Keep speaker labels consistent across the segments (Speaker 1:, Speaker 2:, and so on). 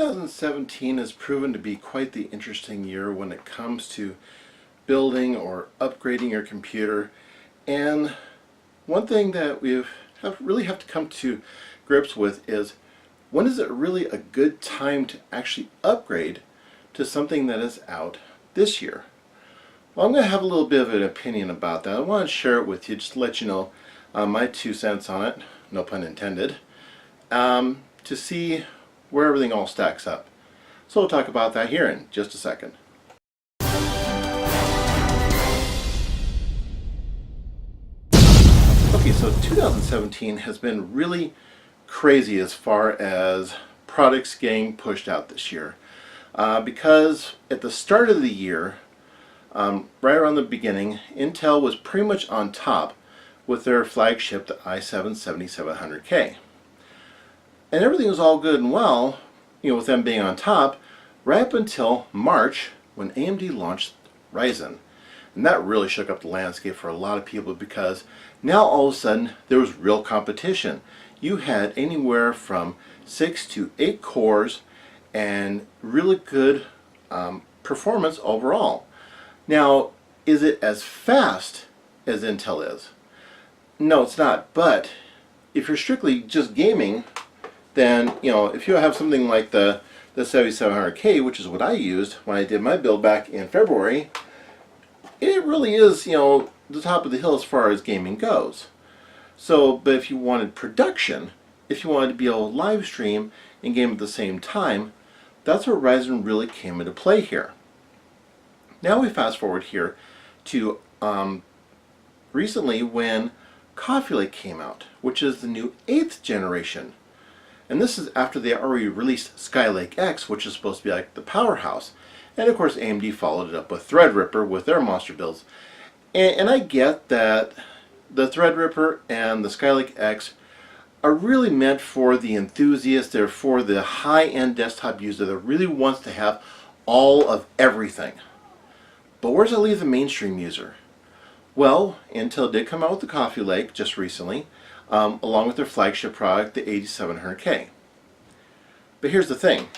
Speaker 1: 2017 has proven to be quite the interesting year when it comes to building or upgrading your computer. And one thing that we really have to come to grips with is, when is it really a good time to actually upgrade to something that is out this year? Well, I'm going to have a little bit of an opinion about that. I want to share it with you just to let you know my 2 cents on it, no pun intended, to see where everything all stacks up. So we'll talk about that here in just a second. Okay, so 2017 has been really crazy as far as products getting pushed out this year. Because at the start of the year, right around the beginning, Intel was pretty much on top with their flagship, the i7-7700K. And everything was all good and well, with them being on top, right up until March when AMD launched Ryzen. And that really shook up the landscape for a lot of people, because now all of a sudden there was real competition. You had anywhere from 6 to 8 cores and really good performance overall. Now, is it as fast as Intel is? No, it's not. But if you're strictly just gaming, then, if you have something like the 7700K, which is what I used when I did my build back in February, it really is, the top of the hill as far as gaming goes. So, but if you wanted production, if you wanted to be able to live stream and game at the same time, that's where Ryzen really came into play here. Now we fast forward here to recently when Coffee Lake came out, which is the new 8th generation. And this is after they already released Skylake-X, which is supposed to be like the powerhouse. And of course AMD followed it up with Threadripper with their monster builds. And I get that the Threadripper and the Skylake-X are really meant for the enthusiast. They're for the high-end desktop user that really wants to have all of everything. But where does that leave the mainstream user? Well, Intel did come out with the Coffee Lake just recently, along with their flagship product, the 8700K. But here's the thing.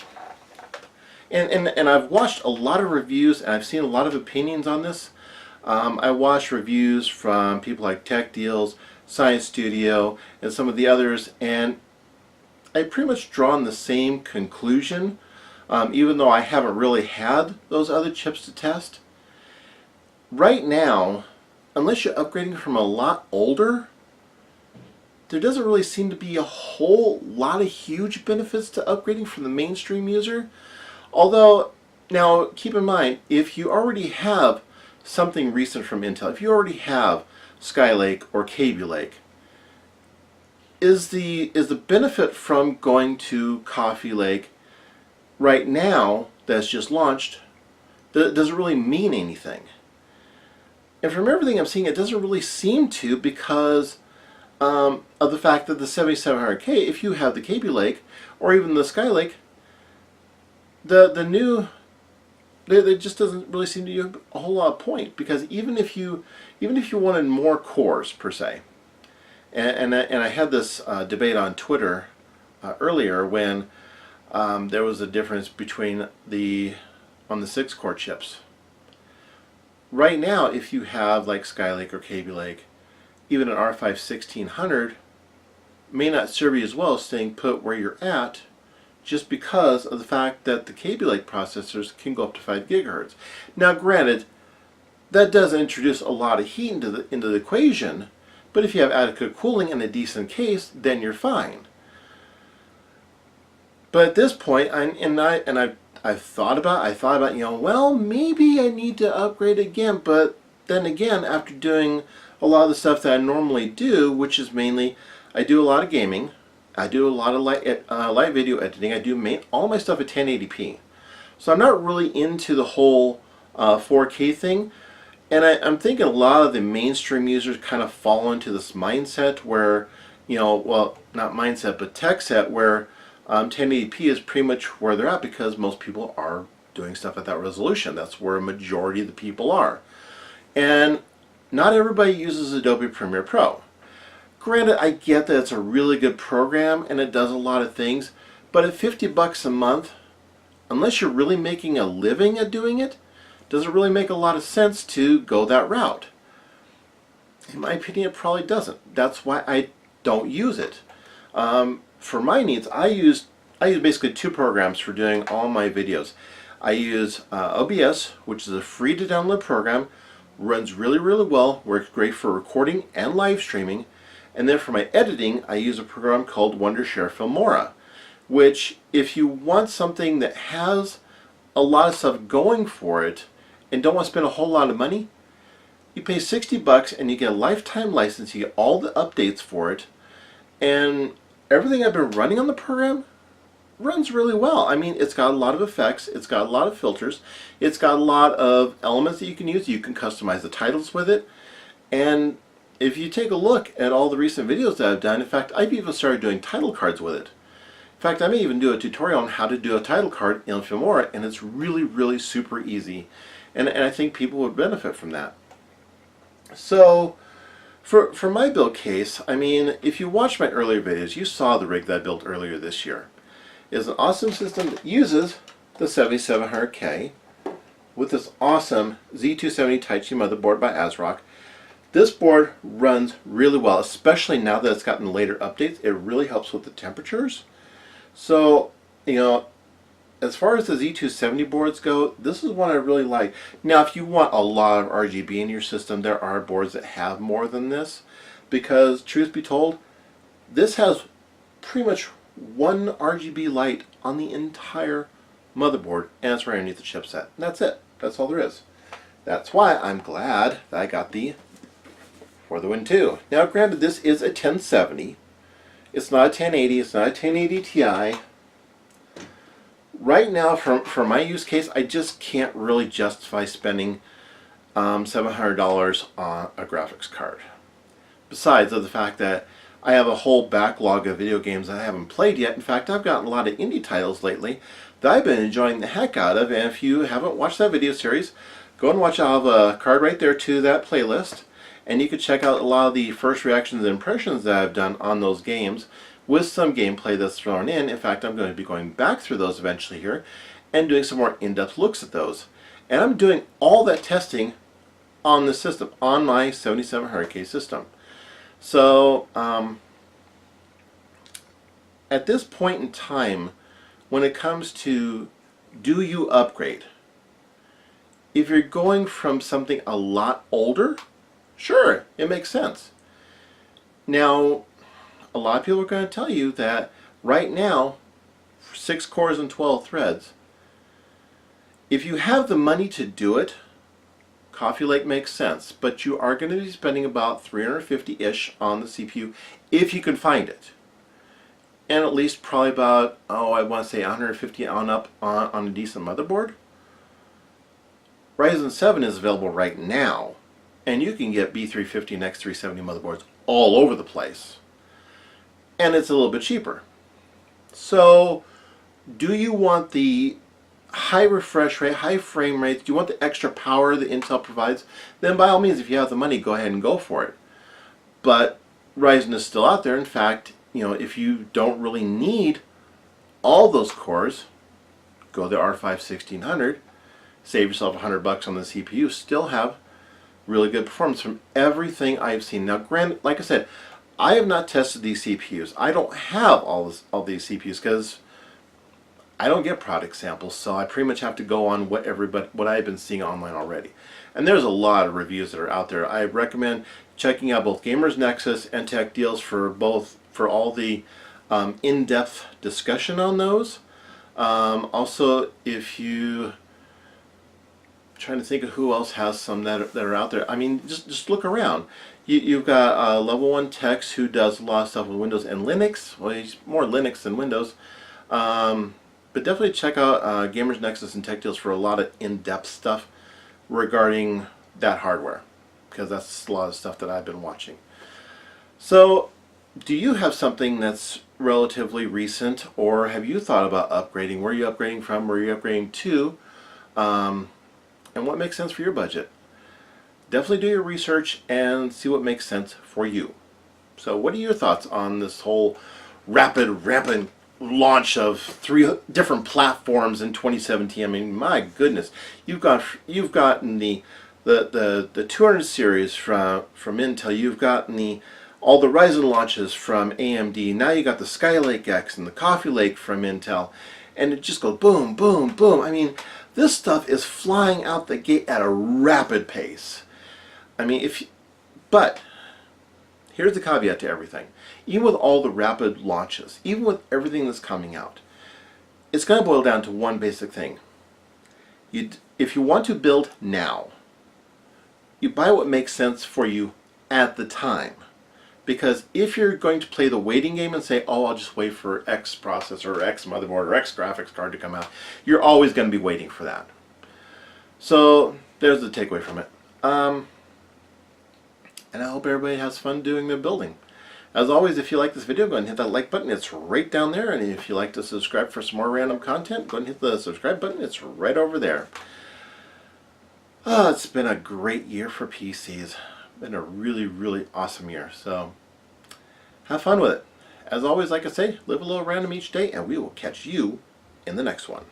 Speaker 1: And I've watched a lot of reviews, and I've seen a lot of opinions on this. I watched reviews from people like Tech Deals, Science Studio, and some of the others, and I've pretty much drawn the same conclusion, even though I haven't really had those other chips to test. Right now, unless you're upgrading from a lot older, there doesn't really seem to be a whole lot of huge benefits to upgrading from the mainstream user. Although, now keep in mind, if you already have something recent from Intel, if you already have Skylake or Kaby Lake, is the benefit from going to Coffee Lake right now that's just launched, does it really mean anything? And from everything I'm seeing, it doesn't really seem to, because of the fact that the 7700K, if you have the Kaby Lake or even the Skylake, there just doesn't really seem to be a whole lot of point, because even if you wanted more cores per se, and I had this debate on Twitter earlier when there was a difference between on the 6-core chips. Right now, if you have like Skylake or Kaby Lake, even an R5 1600 may not serve you as well as staying put where you're at, just because of the fact that the Kaby Lake processors can go up to 5 gigahertz. Now granted, that does introduce a lot of heat into the equation, but if you have adequate cooling and a decent case, then you're fine. But at this point, I've thought about, well, maybe I need to upgrade again. But then again, after doing a lot of the stuff that I normally do, which is mainly, I do a lot of gaming, I do a lot of light video editing, I do all my stuff at 1080p. So I'm not really into the whole 4K thing. And I'm thinking a lot of the mainstream users kind of fall into this mindset where, well, not mindset, but tech set, where 1080p is pretty much where they're at, because most people are doing stuff at that resolution. That's where a majority of the people are. And not everybody uses Adobe Premiere Pro. Granted, I get that it's a really good program and it does a lot of things, but at $50 a month, unless you're really making a living at doing it, does it really make a lot of sense to go that route? In my opinion, it probably doesn't. That's why I don't use it. For my needs, I use basically two programs for doing all my videos. I use OBS, which is a free to download program, runs really well, works great for recording and live streaming. And then for my editing, I use a program called Wondershare Filmora, which if you want something that has a lot of stuff going for it and don't want to spend a whole lot of money, you pay $60 and you get a lifetime license, you get all the updates for it, and everything I've been running on the program runs really well. I mean, it's got a lot of effects, it's got a lot of filters, it's got a lot of elements that you can use. You can customize the titles with it, and if you take a look at all the recent videos that I've done, in fact, I've even started doing title cards with it. In fact, I may even do a tutorial on how to do a title card in Filmora, and it's really super easy, and I think people would benefit from that. So, for my build case, I mean, if you watched my earlier videos, you saw the rig that I built earlier this year. It's an awesome system that uses the 7700K with this awesome Z270 Taichi motherboard by ASRock. This board runs really well, especially now that it's gotten later updates. It really helps with the temperatures. So, you know, as far as the Z270 boards go, this is one I really like. Now, if you want a lot of RGB in your system, there are boards that have more than this, because truth be told, this has pretty much one RGB light on the entire motherboard, and it's right underneath the chipset. And that's it. That's all there is. That's why I'm glad that I got the For the Win 2. Now, granted, this is a 1070. It's not a 1080. It's not a 1080 Ti. Right now, for my use case, I just can't really justify spending $700 on a graphics card. Besides the fact that I have a whole backlog of video games that I haven't played yet. In fact, I've gotten a lot of indie titles lately that I've been enjoying the heck out of, and if you haven't watched that video series, go and watch. I'll have a card right there to that playlist, and you can check out a lot of the first reactions and impressions that I've done on those games with some gameplay that's thrown in. In fact, I'm going to be going back through those eventually here and doing some more in-depth looks at those. And I'm doing all that testing on the system, on my 7700K system. So, at this point in time, when it comes to do you upgrade, if you're going from something a lot older, sure, it makes sense. Now, a lot of people are going to tell you that right now, 6 cores and 12 threads, if you have the money to do it, Coffee Lake makes sense, but you are going to be spending about $350-ish on the CPU if you can find it. And at least probably about, I want to say $150 on up on a decent motherboard. Ryzen 7 is available right now, and you can get B350 and X370 motherboards all over the place. And it's a little bit cheaper. So, do you want the high refresh rate, high frame rates? Do you want the extra power that Intel provides? Then by all means, if you have the money, go ahead and go for it. But Ryzen is still out there. In fact, you know, if you don't really need all those cores, go the R5 1600, save yourself $100 on the CPU, still have really good performance from everything I've seen. Now, granted, like I said, I have not tested these CPUs. I don't have all these CPUs because I don't get product samples, so I pretty much have to go on what I've been seeing online already. And there's a lot of reviews that are out there. I recommend checking out both Gamers Nexus and Tech Deals for all the in-depth discussion on those. Also, if you trying to think of who else has some that are out there. I mean, just look around. You've got Level 1 Tex, who does a lot of stuff with Windows and Linux. Well, he's more Linux than Windows. But definitely check out Gamers Nexus and Tech Deals for a lot of in-depth stuff regarding that hardware, because that's a lot of stuff that I've been watching. So, do you have something that's relatively recent, or have you thought about upgrading? Where are you upgrading from? Where are you upgrading to? And what makes sense for your budget? Definitely do your research and see what makes sense for you. So what are your thoughts on this whole rampant launch of 3 different platforms in 2017. I mean, my goodness, you've gotten the 200 series from Intel. You've gotten all the Ryzen launches from AMD. Now you got the Skylake-X and the Coffee Lake from Intel, and it just goes boom, boom, boom. I mean, this stuff is flying out the gate at a rapid pace. I mean, but here's the caveat to everything. Even with all the rapid launches, even with everything that's coming out, it's going to boil down to one basic thing. If you want to build now, you buy what makes sense for you at the time. Because if you're going to play the waiting game and say, oh, I'll just wait for X processor or X motherboard or X graphics card to come out, you're always going to be waiting for that. So there's the takeaway from it. And I hope everybody has fun doing their building. As always, if you like this video, go ahead and hit that like button. It's right down there. And if you like to subscribe for some more random content, go ahead and hit the subscribe button. It's right over there. It's been a great year for PCs. Been a really, really awesome year. So have fun with it. As always, like I say, live a little random each day, and we will catch you in the next one.